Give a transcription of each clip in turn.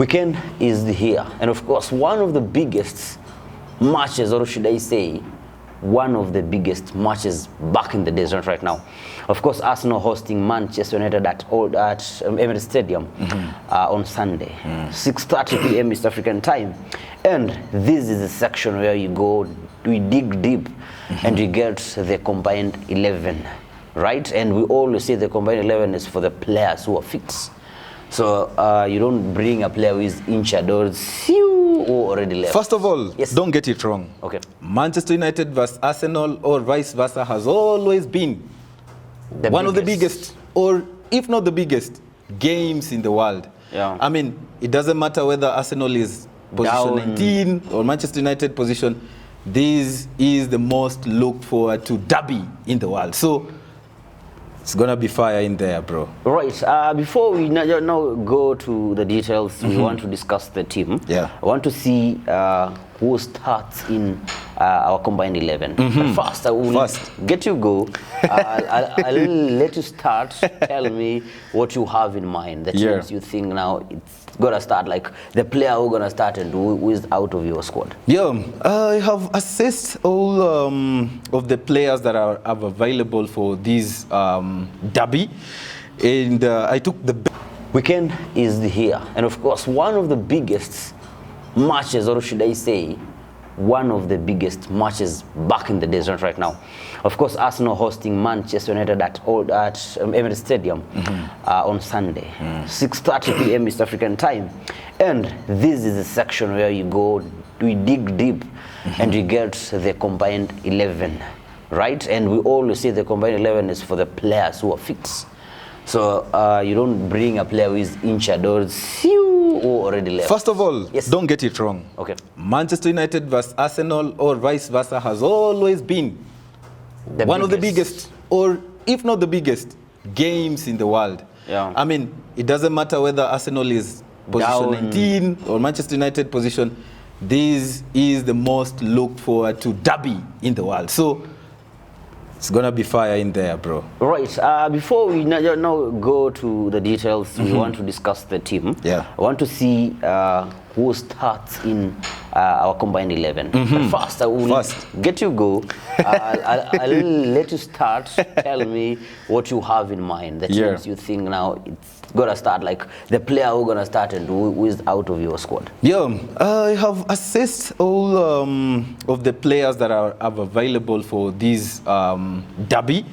Weekend is here, and of course, one of the biggest matches, or should I say, one of the biggest matches back in the days, not right now. Of course, Arsenal hosting Manchester United at Emirates Stadium on Sunday, 6:30 p.m. East African time. And this is a section where you go, we dig deep, and we get the combined 11, right? And we always say the combined 11 is for the players who are fit. So you don't bring a player who is injured or already left. First of all, yes, don't get it wrong. Okay. Manchester United versus Arsenal or vice versa has always been one of the biggest, or if not the biggest, games in the world. Yeah. I mean, it doesn't matter whether Arsenal is position Down 19 or Manchester United position. This is the most looked forward to derby in the world. So it's gonna be fire in there, bro. Right. Before we now go to the details, we want to discuss the team. Yeah. I want to see who starts in our combined 11. But first, I will get you go. I'll let you start. Tell me what you have in mind. The teams you think now it's gonna start, like the player who's gonna start and who is out of your squad. Yeah, I have assessed all of the players that are available for this derby, and I took the Weekend is here, and of course, one of the biggest matches, or should I say, one of the biggest matches back in the days, not right now. Of course, Arsenal hosting Manchester United at Emirates Stadium on Sunday, 6:30 p.m. East African time. And this is a section where you go, we dig deep, and we get the combined 11, right? And we always say the combined 11 is for the players who are fit. So you don't bring a player who is injured or already left. First of all, yes, don't get it wrong. Okay. Manchester United versus Arsenal or vice versa has always been one of the biggest, or if not the biggest, games in the world. Yeah. I mean, it doesn't matter whether Arsenal is position Down 19 or Manchester United position. This is the most looked forward to derby in the world. So it's gonna be fire in there, bro. Right. Before we now go to the details, we want to discuss the team. Yeah. I want to see who starts in our combined 11. But first, I will get you go. I'll let you start. Tell me what you have in mind. The teams you think now it's gonna start, like the player who's gonna start and who is out of your squad. Yeah, I have assessed all of the players that are available for this derby,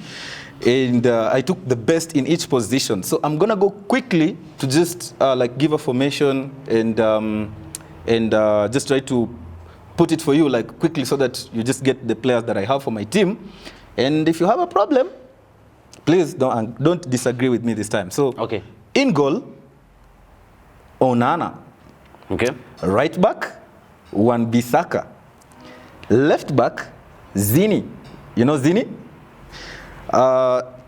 and I took the best in each position. So I'm gonna go quickly to just like give a formation and just try to put it for you like quickly so that you just get the players that I have for my team. And if you have a problem, please don't disagree with me this time. So okay. In goal, Onana. Okay. Right back, Wan-Bissaka. Left back, Zini. You know Zini?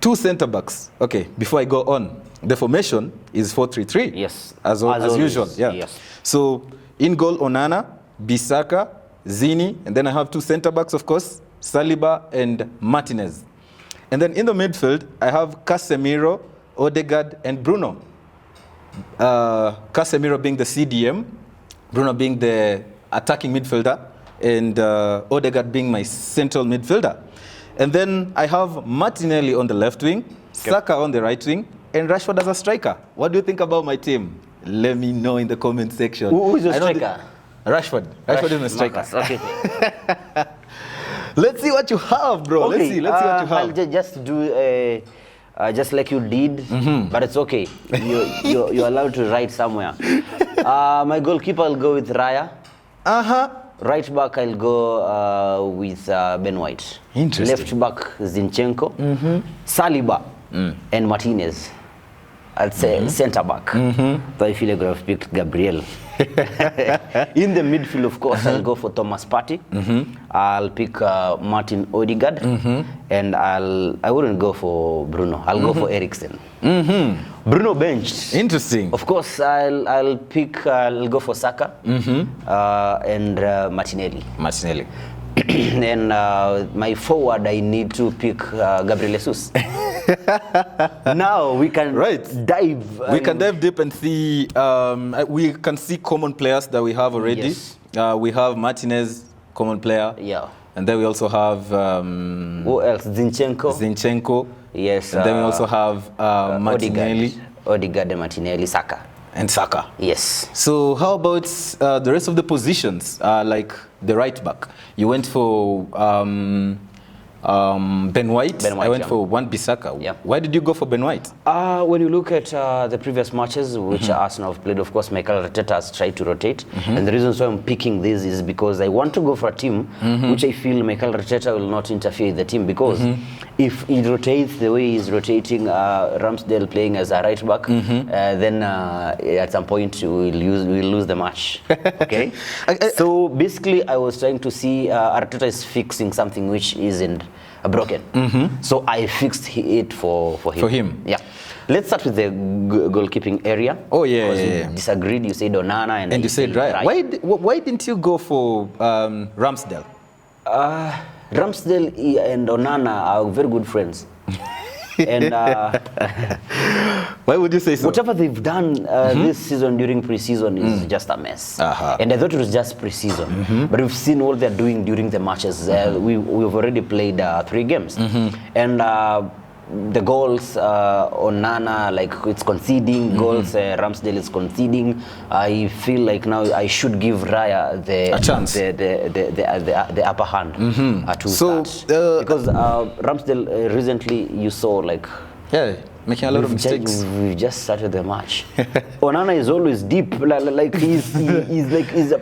Two center backs. Okay, before I go on, the formation is 4-3-3. Yes. As usual. Yeah. Yes. So in goal, Onana, Bissaka, Zini, and then I have two center backs, of course, Saliba and Martinez. And then in the midfield, I have Casemiro, Odegaard, and Bruno. Casemiro being the CDM, Bruno being the attacking midfielder, and Odegaard being my central midfielder. And then I have Martinelli on the left wing, Saka on the right wing, and Rashford as a striker. What do you think about my team? Let me know in the comment section. Who is your striker? Rashford. Rashford is my striker. Marcus. Okay. Let's see what you have, bro. Okay, Let's see what you have. I'll just do just like you did, but it's okay. You're allowed to write somewhere. My goalkeeper, I'll go with Raya. Right back, I'll go with Ben White. Interesting. Left back, Zinchenko. Saliba and Martinez. I'd say center back. So I feel like I've picked Gabriel. In the midfield, of course, I'll go for Thomas Partey. I'll pick Martin Odegaard, and I wouldn't go for Bruno. I'll go for Eriksen. Bruno benched. Interesting. Of course, I'll go for Saka and Martinelli. and my forward, I need to pick Gabriel Jesus. Now we can dive. We can dive deep and see. We can see common players that we have already. Yes. We have Martinez, common player. Yeah. And then we also have who else? Zinchenko. Yes. And then we also have Martinelli. Odegaard and Martinelli, Saka. And Saka. Yes. So how about the rest of the positions, like the right back? You went for Ben White. I went for Wan-Bissaka. Yeah. Why did you go for Ben White? When you look at the previous matches which Arsenal have played, of course, Mikel Arteta has tried to rotate. And the reason why I'm picking this is because I want to go for a team which I feel Mikel Arteta will not interfere with the team, because if he rotates the way he's rotating Ramsdale playing as a right back, then at some point we'll lose the match. Okay? So basically I was trying to see Arteta is fixing something which isn't broken. So I fixed it for him. For him. Yeah. Let's start with the goalkeeping area. Oh yeah. Because you disagreed. You said Onana and you said Raya. Why didn't you go for Ramsdale? Ramsdale and Onana are very good friends. And why would you say so? Whatever they've done this season during pre-season is just a mess. And I thought it was just pre-season, but we've seen what they're doing during the matches. We've already played 3 games, and the goals Onana, like, it's conceding goals. Ramsdale is conceding. I feel like now I should give Raya a chance, the upper hand to start, because Ramsdale recently you saw, like, making a lot of mistakes. We've just started the match. Onana is always deep, like he's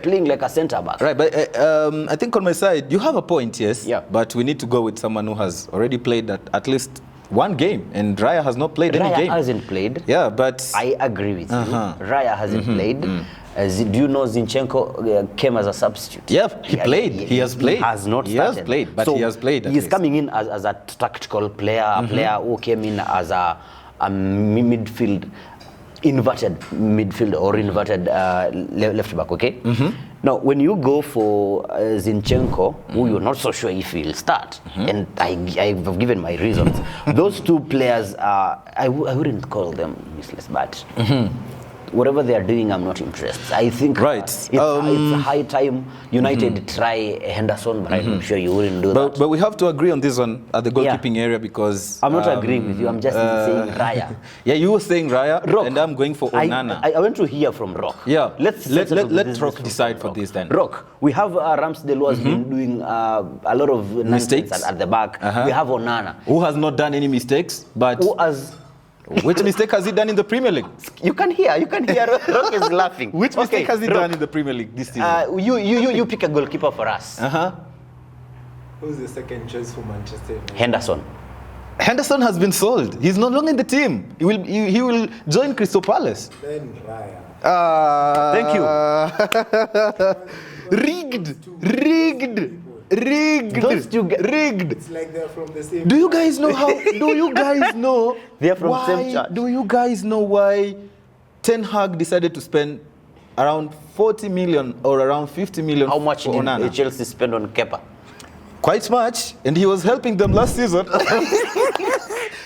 playing like a centre back. Right, but I think on my side you have a point, yes. Yeah. But we need to go with someone who has already played at least 1 game, and Raya has not played any game. Raya hasn't played. Yeah, but I agree with you. Raya hasn't played. Do you know Zinchenko came as a substitute? Yeah, he played. He has played. He has not started. He has played, but he has played. He's coming in as a tactical player, a player who came in as a midfield, inverted midfield or inverted left back, okay? Now, when you go for Zinchenko, who you're not so sure if he'll start, and I've given my reasons, those 2 players, I wouldn't call them useless, but whatever they are doing, I'm not impressed. I think it's high time United try Henderson, but I'm sure you wouldn't do that. But we have to agree on this one at the goalkeeping area, because I'm not agreeing with you. I'm just saying Raya. Yeah, you were saying Raya, Rock. and I'm going for Onana. I want to hear from Rock. Yeah, let Rock decide for this then. Rock, we have Ramsdale who has been doing a lot of mistakes at the back. We have Onana, who has not done any mistakes, but who has. Which mistake has he done in the Premier League? You can hear. Rock is laughing. Which mistake has he done in the Premier League this season? You pick a goalkeeper for us. Who's the second choice for Manchester United? Henderson. Henderson has been sold. He's no longer in the team. He will join Crystal Palace. Then Raya. Thank you. Rigged. Those 2 rigged. It's like they're from the same. Do you guys know They're from the same church. Do you guys know why Ten Hag decided to spend around 40 million or around 50 million? How much did Onana? Chelsea spend on Kepa? Quite much, and he was helping them last season.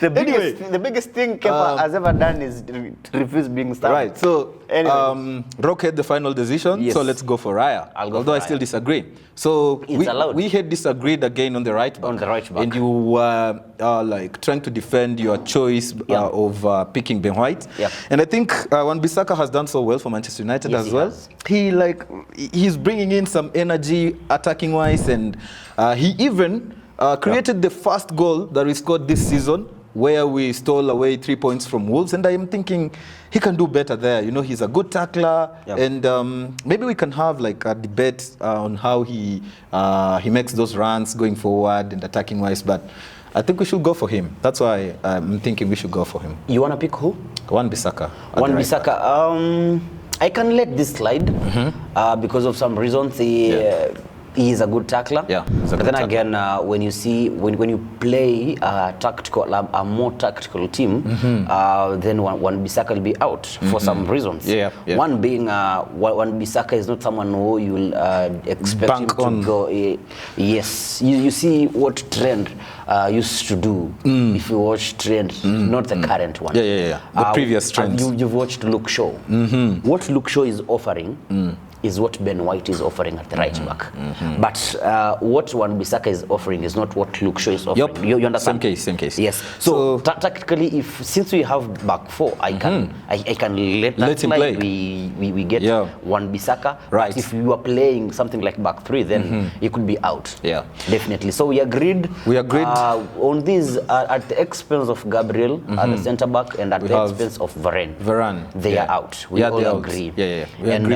The biggest thing Kepa has ever done is to refuse being started. Right, so Rock had the final decision, Yes. so let's go for Raya. Although I still disagree. So we had disagreed again on the right back. On the right back. And you were like trying to defend your choice of picking Ben White. Yeah. And I think Wan-Bissaka has done so well for Manchester United as well. He's bringing in some energy attacking wise, and he even created the first goal that we scored this season, where we stole away 3 points from Wolves, and I am thinking he can do better there. You know, he's a good tackler, and maybe we can have like a debate on how he makes those runs going forward and attacking wise. But I think we should go for him. That's why I'm thinking we should go for him. You want to pick who? Wan-Bissaka. Wan-Bissaka. I can let this slide because of some reasons. He is a good tackler. Yeah, he's a but good then tackler. again, when you see when you play a more tactical team, then Wan-Bissaka will be out for some reasons. Yeah. One being Wan-Bissaka is not someone who you will expect Bank him to on. go. Yes, you see what Trent used to do. If you watch Trent, not the current one. Yeah. The previous Trent. You've watched Luke Shaw. What Luke Shaw is offering is what Ben White is offering at the right back. But what Wan-Bissaka is offering is not what Luke Shaw is offering. Yup. You understand? Same case. Yes. So tactically, since we have back four, I can let that Let him play. We get Wan-Bissaka. Right. But if you are playing something like back three, then he could be out. Yeah. Definitely. So we agreed. On these at the expense of Gabriel at the centre back and at the expense of Varane. They are out. We all agree. Yeah.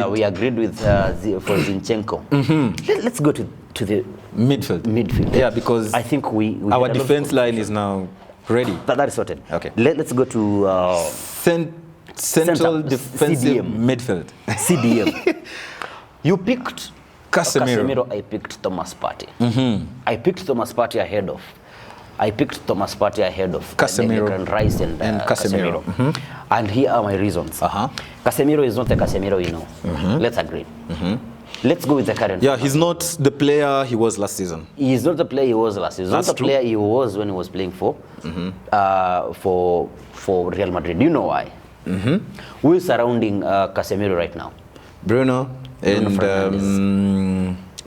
We agreed with for Zinchenko. Let's go to the midfield. Yeah, because I think our defense line is now ready. That is sorted. Okay. Let's go to Central defensive CDM. midfield. CDM. You picked Casemiro. I picked Thomas Partey. I picked Thomas Partey ahead of Casemiro. Declan Rice and Casemiro. And here are my reasons. Casemiro is not the Casemiro you know. Let's agree. Let's go with the current. Yeah, he's not the player he was last season. He is not the player he was last season. He's not the player he was when he was playing for Real Madrid. Do you know why? Who is surrounding Casemiro right now? Bruno and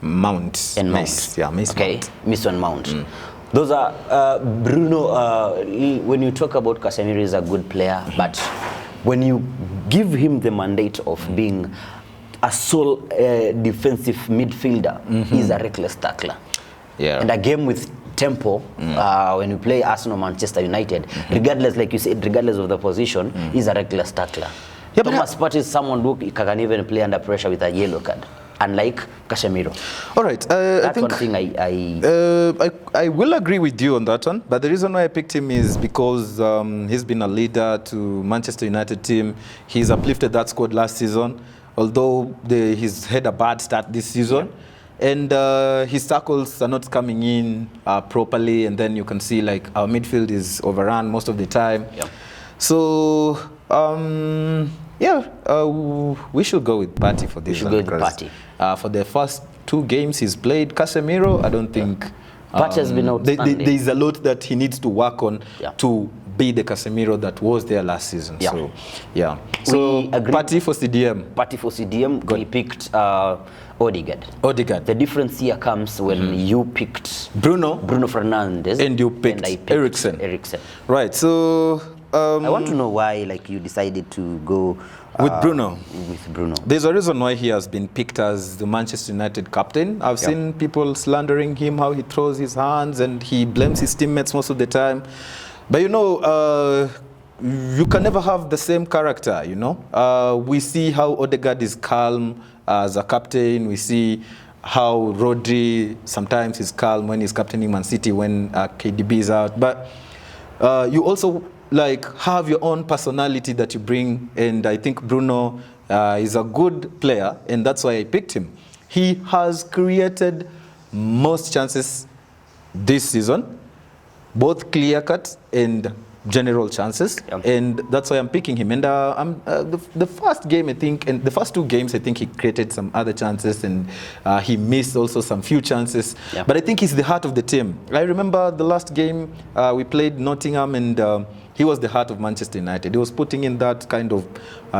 Mount. And Mount. Mason Mount. Mason Mount. Those are Bruno. When you talk about Casemiro, is a good player, but when you give him the mandate of being a sole defensive midfielder, he's a reckless tackler. Yeah. And a game with tempo, when you play Arsenal, Manchester United, regardless, like you said, regardless of the position, he's a reckless tackler. Yeah, Thomas Partey is someone who can even play under pressure with a yellow card, unlike Casemiro. All right, That's I think one thing I will agree with you on that one, but the reason why I picked him is because he's been a leader to Manchester United team. He's uplifted that squad last season, although he's had a bad start this season. And his tackles are not coming in properly, and then you can see like our midfield is overrun most of the time. So we should go with Partey for this. We should go with Partey. For the first 2 games he's played, Casemiro, I don't think Partey has been outstanding. There is a lot that he needs to work on to be the Casemiro that was there last season. So Partey for CDM. Partey for CDM. We picked Odegaard. The difference here comes when you picked Bruno Fernandes and you picked Eriksen. Right. So I want to know why, like, you decided to go with Bruno. There's a reason why he has been picked as the Manchester United captain. I've seen people slandering him, how he throws his hands and he blames his teammates most of the time. But you know, you can never have the same character, you know. We see how Odegaard is calm as a captain. We see how Rodri sometimes is calm when he's captaining Man City when KDB is out. But you also like have your own personality that you bring, and I think Bruno is a good player, and that's why I picked him. He has created most chances this season, both clear-cut and general chances, and that's why I'm picking him. And the first game, I think, and the first 2 games, I think he created some other chances, and he missed also some few chances. But I think he's the heart of the team. I remember the last game we played Nottingham, and he was the heart of Manchester United. He was putting in that kind of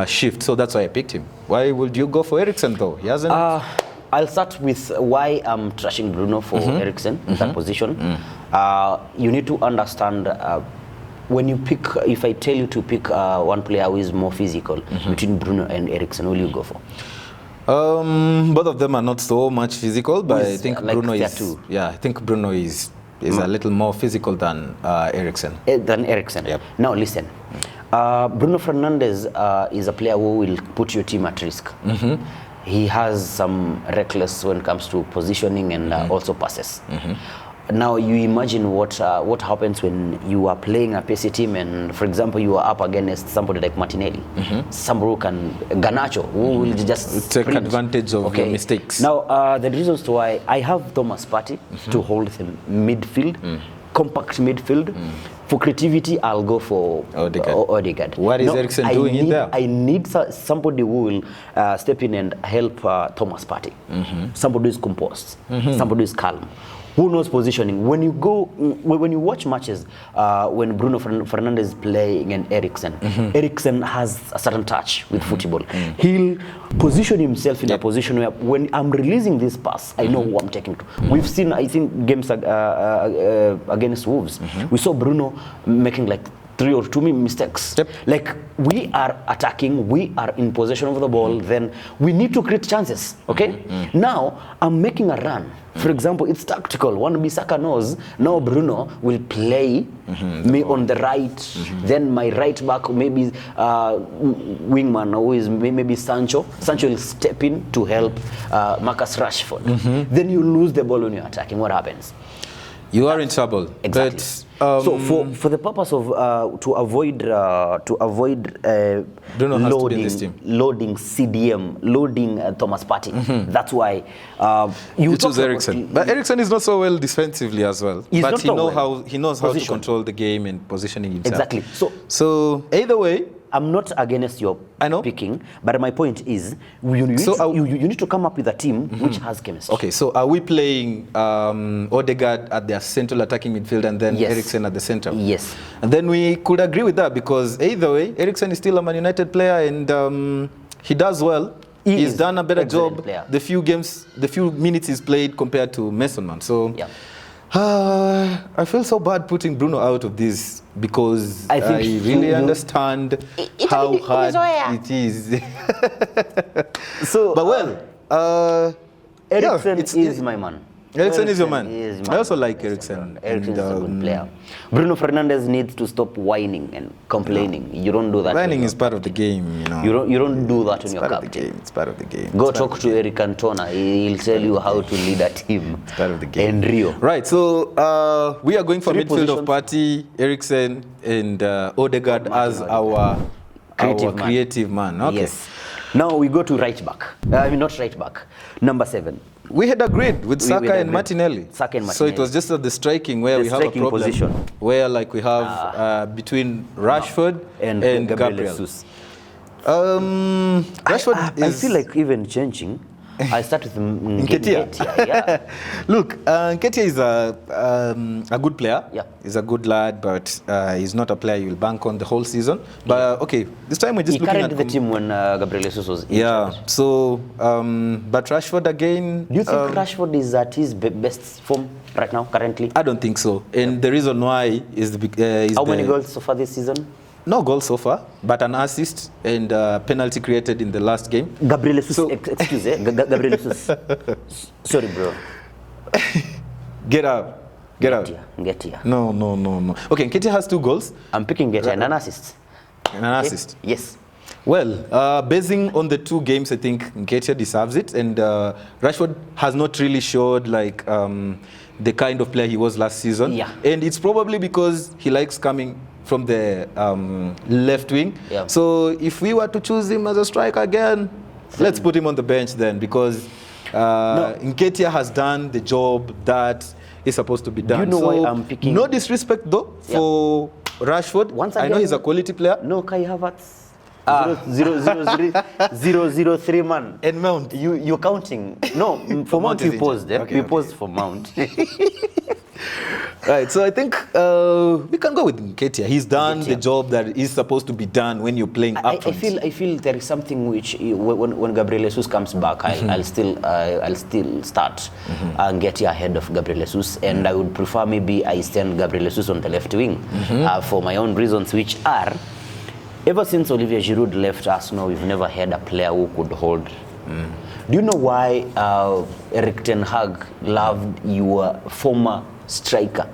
shift, so that's why I picked him. Why would you go for Eriksen though? He hasn't. I'll start with why I'm trashing Bruno for Eriksen in that position. You need to understand when you pick, if I tell you to pick one player who is more physical between Bruno and Eriksen, who will you go for? Both of them are not so much physical, but I think like Bruno is. Yeah, I think Bruno is a little more physical than Eriksen. Now listen, Bruno Fernandes is a player who will put your team at risk. He has some reckless when it comes to positioning and also passes. now you imagine what happens when you are playing a PC team and, for example, you are up against somebody like Martinelli, somebody who can, Garnacho, who will just take sprint. advantage of your mistakes. Now, the reasons why I have Thomas Partey to hold him midfield, compact midfield. For creativity, I'll go for Odegaard. What is Eriksen doing in there? I need somebody who will step in and help Thomas Partey. Somebody who is composed, somebody who is calm, who knows positioning. When you watch matches, when Bruno Fernandes is playing and Eriksen, Eriksen has a certain touch with football. He'll position himself in a position where when I'm releasing this pass, I know who I'm taking to. We've seen, I think, games against Wolves. We saw Bruno making like 3 or 2 mistakes. Like, we are attacking, we are in possession of the ball, then we need to create chances, okay? Now, I'm making a run. For example, it's tactical. Wan-Bissaka knows, now Bruno will play me on the right, then my right back, maybe wingman, who is maybe Sancho. Sancho will step in to help Marcus Rashford. Then you lose the ball when you're attacking. What happens? You are in trouble. Exactly. But, so for the purpose of to avoid loading CDM, loading Thomas Partey, that's why you choose Eriksen. But Eriksen is not so well defensively as well. But he knows how to control the game and positioning himself. Exactly. So either way, I'm not against your picking, but my point is you need to come up with a team which has chemistry. Okay, so are we playing Odegaard at their central attacking midfield and then Eriksen at the center? Yes. And then we could agree with that because either way, Eriksen is still a Man United player and he does well. He's done a better job the few minutes he's played compared to Mason Mount. So I feel so bad putting Bruno out of this because I really understand how hard it is. But Eriksen is my man. Eriksen is your man. I also like Eriksen. Eriksen is a good player. Bruno Fernandes needs to stop whining and complaining. You don't do that. Whining is part of the game, you know. You don't do that when you're captain. It's part of the game. Go talk to Eric Cantona. He'll tell you how to lead a team. It's part of the game. And Rio. Right. So we are going for midfield of Partey, Eriksen, and Odegaard as our creative man. Okay. Yes. Now we go to right back. Not right back. Number 7. We had agreed with Saka and Martinelli. So it was just at the striking where we have a problem. Position. Where like we have between Rashford and Gabriel. Jesus. Rashford I feel like even changing. I start with Nketiah. Yeah. Look, Nketiah is a good player. Yeah. He's a good lad, but he's not a player you'll bank on the whole season. But okay, this time we're just looking at the team when Gabriel Jesus was injured. Yeah. So, but Rashford again. Do you think Rashford is at his best form right now, currently? I don't think so. And the reason why is how many goals so far this season? No goal so far, but an assist and penalty created in the last game. Gabriel Jesus, excuse me, Gabriel Jesus. Sorry, bro. Get out. Get here. No. Okay, Nketiah has 2 goals. I'm picking Nketiah and an assist. And an assist? Yes. Well, basing on the 2 games, I think Nketiah deserves it. And Rashford has not really showed like the kind of player he was last season. Yeah. And it's probably because he likes coming from the left wing. Yeah. So if we were to choose him as a striker again, let's put him on the bench then because Nketiah has done the job that is supposed to be done. Do you know why I'm picking? No disrespect though for Rashford. Once again, I know he's a quality player. No, Kai Havertz. 003 man. And Mount. You're counting. No, for Mount we paused. We paused for Mount. Right, so I think we can go with Nketiah. He's done the job that is supposed to be done when you're playing up front. I feel there is something which when Gabriel Jesus comes back, I'll still start Nketiah ahead of Gabriel Jesus, and I would prefer maybe I stand Gabriel Jesus on the left wing for my own reasons, which are ever since Olivier Giroud left Arsenal, we've never had a player who could hold. Do you know why Erik ten Hag loved your former striker?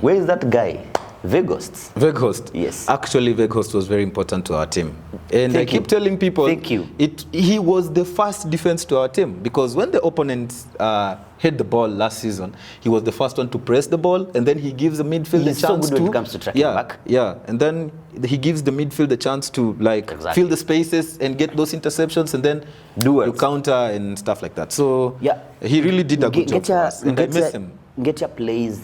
Where is that guy? Veghorst. Veghorst. Yes. Actually, Veghorst was very important to our team. And I keep telling people, he was the first defense to our team, because when the opponents hit the ball last season, he was the first one to press the ball, and then he gives the midfield a chance so good when it comes to tracking back. Yeah, and then he gives the midfield a chance to fill the spaces and get those interceptions, and then do counter and stuff like that. So he really did a good job for us, and I miss him. Getcha plays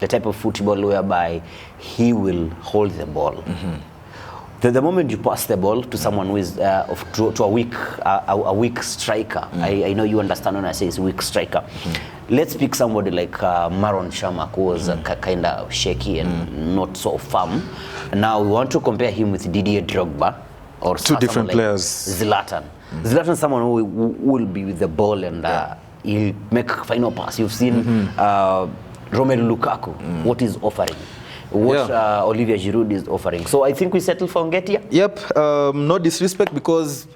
the type of football whereby he will hold the ball. The moment you pass the ball to someone who is to a weak striker, I know you understand when I say it's weak striker. Let's pick somebody like Maron Shamak, who was kind of shaky and not so firm. Now we want to compare him with Didier Drogba, or two different players. Zlatan. Zlatan is someone who will be with the ball and he'll make final pass. You've seen Romelu Lukaku, what he's offering. What Olivier Giroud is offering. So I think we settle for Nketiah. Yep, no disrespect, because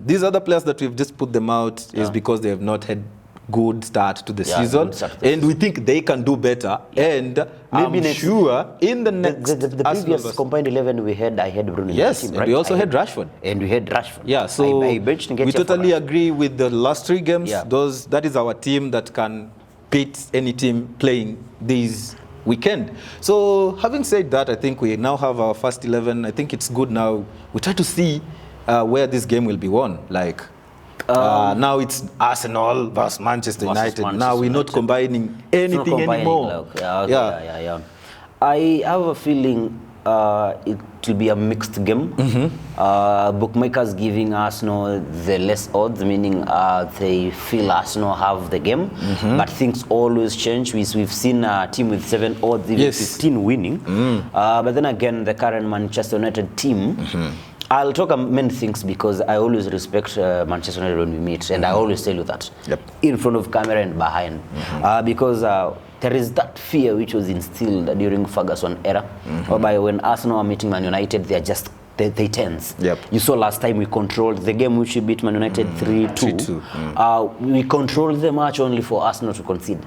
these other players that we've just put them out is because they have not had good start to the season, and we think they can do better. And maybe I'm sure in the next the previous combined 11 we had, I had Bruno. Yes, team, and right? we also had Rashford. And we had Rashford. Yeah, so I we totally agree with the last 3 games. That is our team that can beat any team playing these weekend. So having said that, I think we now have our first 11. I think it's good now. We try to see where this game will be won. Like now it's Arsenal versus Manchester United. Now we're not combining anything anymore. I have a feeling it will be a mixed game. Bookmakers giving Arsenal the less odds, meaning they feel Arsenal have the game. But things always change. We've seen a team with 7 odds, even 15 winning. But then again, the current Manchester United team, I'll talk about many things, because I always respect Manchester United when we meet, and I always tell you that in front of camera and behind, because there is that fear which was instilled during Ferguson era, whereby when Arsenal are meeting Man United, they are just they tense. You saw last time we controlled the game, which we beat Man United 3-2. We controlled the match only for Arsenal to concede.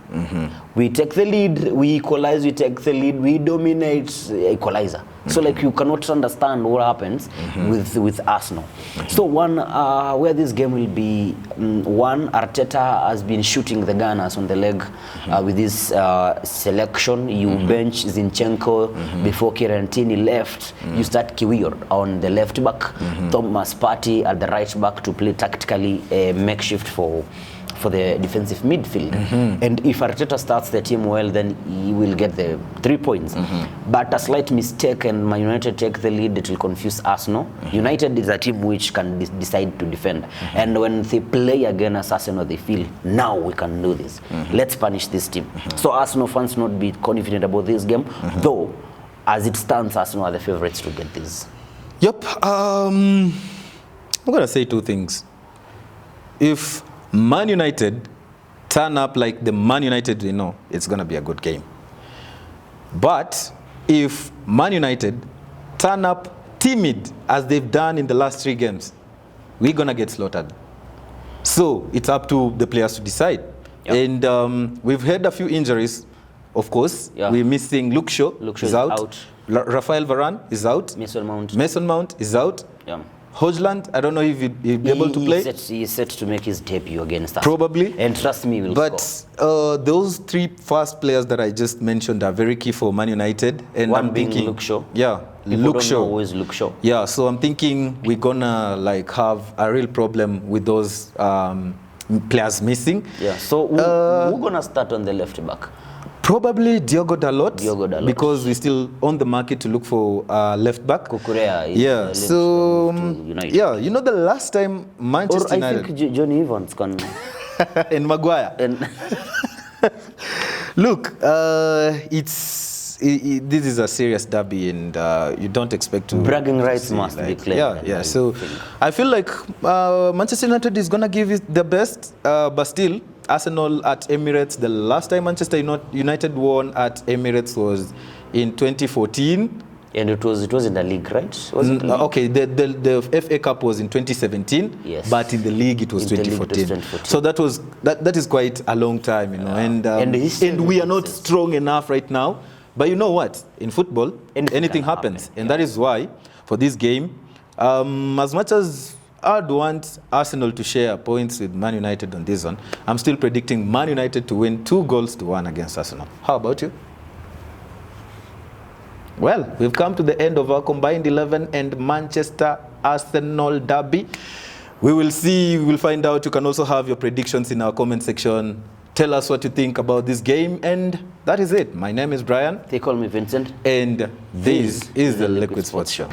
We take the lead, we equalize, we take the lead, we dominate, equalizer. So like you cannot understand what happens with Arsenal. So one, where this game will be, Arteta has been shooting the Gunners on the leg with this selection. You bench Zinchenko before Kirantini left. You start Kiwior on the left back, Thomas Partey at the right back to play tactically a makeshift for the defensive midfield. And if Arteta starts the team well, then he will get the 3 points. But a slight mistake and Man United take the lead, it will confuse Arsenal. United is a team which can decide to defend. And when they play against Arsenal, they feel, now we can do this. Let's punish this team. So Arsenal fans not be confident about this game, though as it stands, Arsenal are the favorites to get this. Yep. I'm going to say 2 things. If Man United turn up like the Man United we know, it's going to be a good game. But if Man United turn up timid as they've done in the last 3 games, we're going to get slaughtered. So it's up to the players to decide. And we've had a few injuries, of course. We're missing Luke Shaw is out. Rafael Varane is out. Mason Mount is out. Hojland, I don't know if he'll be able to play. He's set to make his debut against us. Probably. And trust me, we'll score. Those 3 first players that I just mentioned are very key for Man United. And I'm thinking Luke Shaw. Luke Shaw. Always Luke Shaw. Yeah, so I'm thinking we're gonna have a real problem with those players missing. So who's gonna start on the left back? Probably Diogo Dalot, because we're still on the market to look for left back. Kukurea is you know the last time Manchester United... I think Johnny Evans can... and Maguire. Look, this is a serious derby, and you don't expect to... Bragging rights must be claimed. So I feel like Manchester United is going to give it the best, but still, Arsenal at Emirates, the last time Manchester United won at Emirates was in 2014. And it was in the league, right? Was it the league? Okay, the FA Cup was in 2017, but in the league it was 2014. So that is quite a long time, you know. And we are not strong enough right now. But you know what? In football, anything happens. Happen. And that is why, for this game, as much as I'd want Arsenal to share points with Man United on this one, I'm still predicting Man United to win 2-1 against Arsenal. How about you? Well, we've come to the end of our combined 11 and Manchester Arsenal derby. We will see, we will find out. You can also have your predictions in our comment section. Tell us what you think about this game. And that is it. My name is Brian. They call me Vincent. And this is the Liquid Sports Show.